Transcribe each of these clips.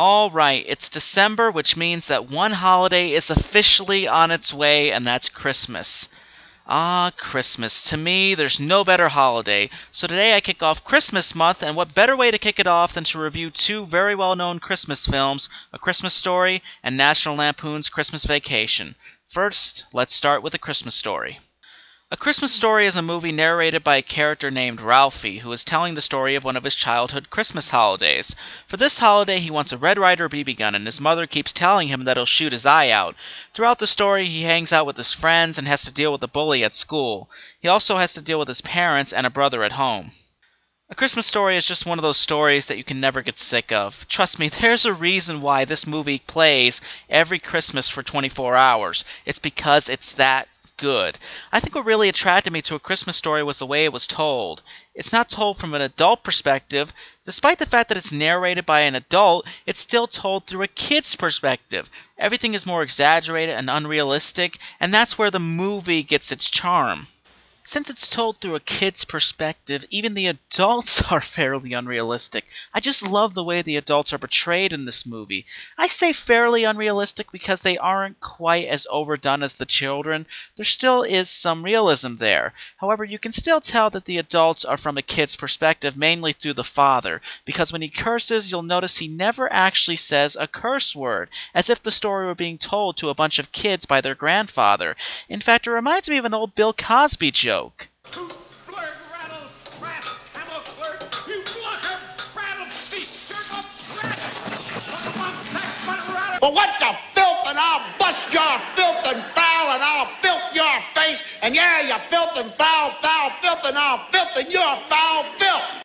Alright, it's December, which means that one holiday is officially on its way, and that's Christmas. Ah, Christmas. To me, there's no better holiday. So today I kick off Christmas month, and what better way to kick it off than to review two very well-known Christmas films, A Christmas Story and National Lampoon's Christmas Vacation. First, let's start with A Christmas Story. A Christmas Story is a movie narrated by a character named Ralphie, who is telling the story of one of his childhood Christmas holidays. For this holiday, he wants a Red Ryder BB gun, and his mother keeps telling him that he'll shoot his eye out. Throughout the story, he hangs out with his friends and has to deal with a bully at school. He also has to deal with his parents and a brother at home. A Christmas Story is just one of those stories that you can never get sick of. Trust me, there's a reason why this movie plays every Christmas for 24 hours. It's because it's that good. I think what really attracted me to A Christmas Story was the way it was told. It's not told from an adult perspective. Despite the fact that it's narrated by an adult, it's still told through a kid's perspective. Everything is more exaggerated and unrealistic, and that's where the movie gets its charm. Since it's told through a kid's perspective, even the adults are fairly unrealistic. I just love the way the adults are portrayed in this movie. I say fairly unrealistic because they aren't quite as overdone as the children. There still is some realism there. However, you can still tell that the adults are from a kid's perspective, mainly through the father, because when he curses, you'll notice he never actually says a curse word, as if the story were being told to a bunch of kids by their grandfather. In fact, it reminds me of an old Bill Cosby joke. Well, what the filth, and I'll bust your filth and foul, and I'll filth your face, and yeah, you filth and foul, foul filth, and I'll filth and you're foul filth.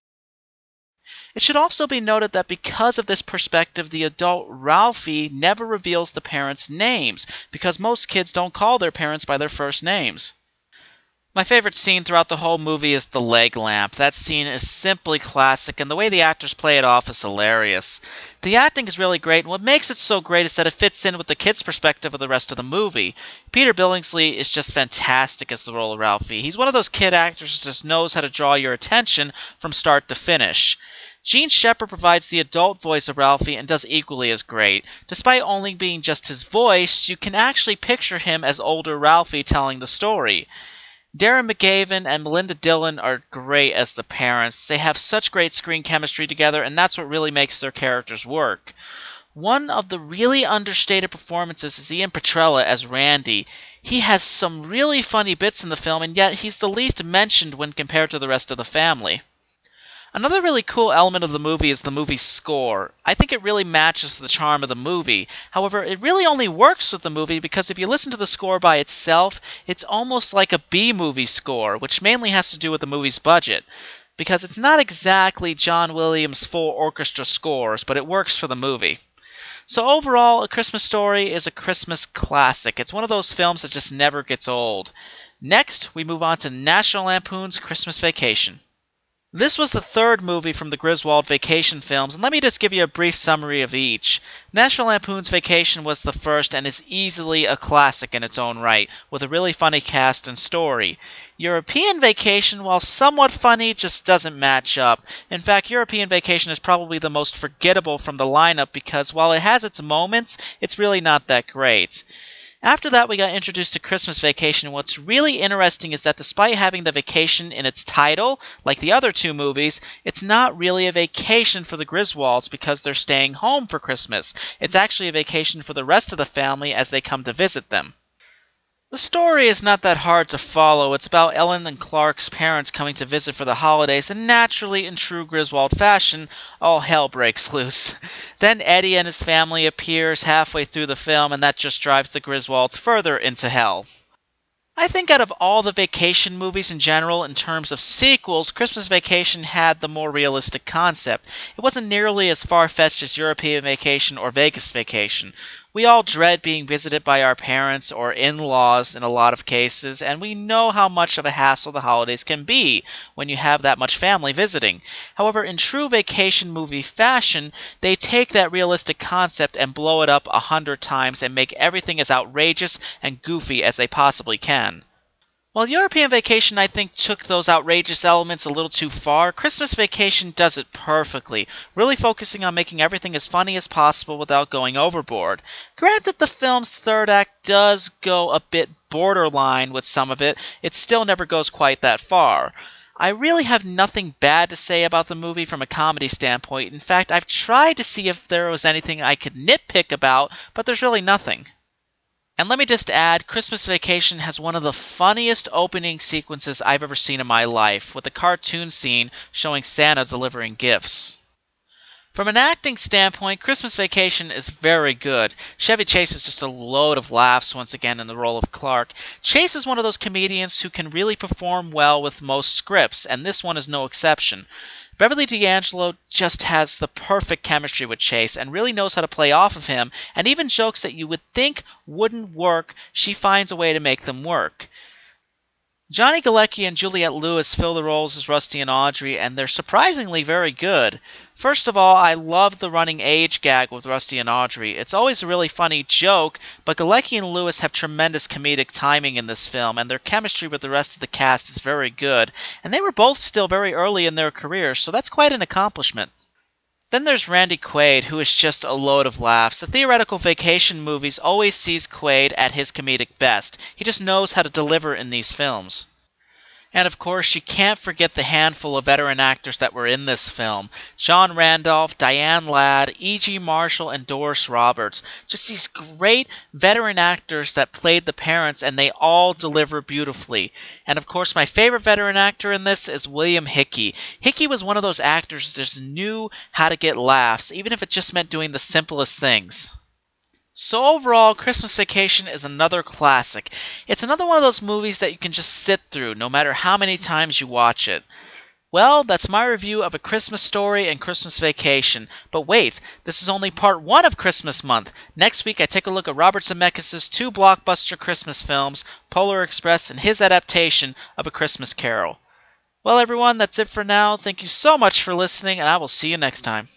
It should also be noted that because of this perspective, the adult Ralphie never reveals the parents' names, because most kids don't call their parents by their first names. My favorite scene throughout the whole movie is the leg lamp. That scene is simply classic, and the way the actors play it off is hilarious. The acting is really great, and what makes it so great is that it fits in with the kid's perspective of the rest of the movie. Peter Billingsley is just fantastic as the role of Ralphie. He's one of those kid actors who just knows how to draw your attention from start to finish. Gene Shepard provides the adult voice of Ralphie and does equally as great. Despite only being just his voice, you can actually picture him as older Ralphie telling the story. Darren McGavin and Melinda Dillon are great as the parents. They have such great screen chemistry together, and that's what really makes their characters work. One of the really understated performances is Ian Petrella as Randy. He has some really funny bits in the film, and yet he's the least mentioned when compared to the rest of the family. Another really cool element of the movie is the movie's score. I think it really matches the charm of the movie. However, it really only works with the movie because if you listen to the score by itself, it's almost like a B-movie score, which mainly has to do with the movie's budget. Because it's not exactly John Williams' full orchestra scores, but it works for the movie. So overall, A Christmas Story is a Christmas classic. It's one of those films that just never gets old. Next, we move on to National Lampoon's Christmas Vacation. This was the third movie from the Griswold Vacation films, and let me just give you a brief summary of each. National Lampoon's Vacation was the first and is easily a classic in its own right, with a really funny cast and story. European Vacation, while somewhat funny, just doesn't match up. In fact, European Vacation is probably the most forgettable from the lineup because while it has its moments, it's really not that great. After that, we got introduced to Christmas Vacation, and what's really interesting is that despite having the vacation in its title, like the other two movies, it's not really a vacation for the Griswolds because they're staying home for Christmas. It's actually a vacation for the rest of the family as they come to visit them. The story is not that hard to follow. It's about Ellen and Clark's parents coming to visit for the holidays, and naturally, in true Griswold fashion, all hell breaks loose. Then Eddie and his family appears halfway through the film, and that just drives the Griswolds further into hell. I think out of all the vacation movies in general, in terms of sequels, Christmas Vacation had the more realistic concept. It wasn't nearly as far-fetched as European Vacation or Vegas Vacation. We all dread being visited by our parents or in-laws in a lot of cases, and we know how much of a hassle the holidays can be when you have that much family visiting. However, in true vacation movie fashion, they take that realistic concept and blow it up 100 times and make everything as outrageous and goofy as they possibly can. While European Vacation, I think, took those outrageous elements a little too far, Christmas Vacation does it perfectly, really focusing on making everything as funny as possible without going overboard. Granted, the film's third act does go a bit borderline with some of it, it still never goes quite that far. I really have nothing bad to say about the movie from a comedy standpoint. In fact, I've tried to see if there was anything I could nitpick about, but there's really nothing. And let me just add, Christmas Vacation has one of the funniest opening sequences I've ever seen in my life, with a cartoon scene showing Santa delivering gifts. From an acting standpoint, Christmas Vacation is very good. Chevy Chase is just a load of laughs once again in the role of Clark. Chase is one of those comedians who can really perform well with most scripts, and this one is no exception. Beverly D'Angelo just has the perfect chemistry with Chase and really knows how to play off of him, and even jokes that you would think wouldn't work, she finds a way to make them work. Johnny Galecki and Juliette Lewis fill the roles as Rusty and Audrey, and they're surprisingly very good. First of all, I love the running age gag with Rusty and Audrey. It's always a really funny joke, but Galecki and Lewis have tremendous comedic timing in this film, and their chemistry with the rest of the cast is very good, and they were both still very early in their careers, so that's quite an accomplishment. Then there's Randy Quaid, who is just a load of laughs. The Theoretical Vacation movies always sees Quaid at his comedic best. He just knows how to deliver in these films. And of course, you can't forget the handful of veteran actors that were in this film. John Randolph, Diane Ladd, E.G. Marshall, and Doris Roberts. Just these great veteran actors that played the parents, and they all deliver beautifully. And of course, my favorite veteran actor in this is William Hickey. Hickey was one of those actors that just knew how to get laughs, even if it just meant doing the simplest things. So overall, Christmas Vacation is another classic. It's another one of those movies that you can just sit through, no matter how many times you watch it. Well, that's my review of A Christmas Story and Christmas Vacation. But wait, this is only part 1 of Christmas month. Next week I take a look at Robert Zemeckis' 2 blockbuster Christmas films, Polar Express and his adaptation of A Christmas Carol. Well everyone, that's it for now. Thank you so much for listening, and I will see you next time.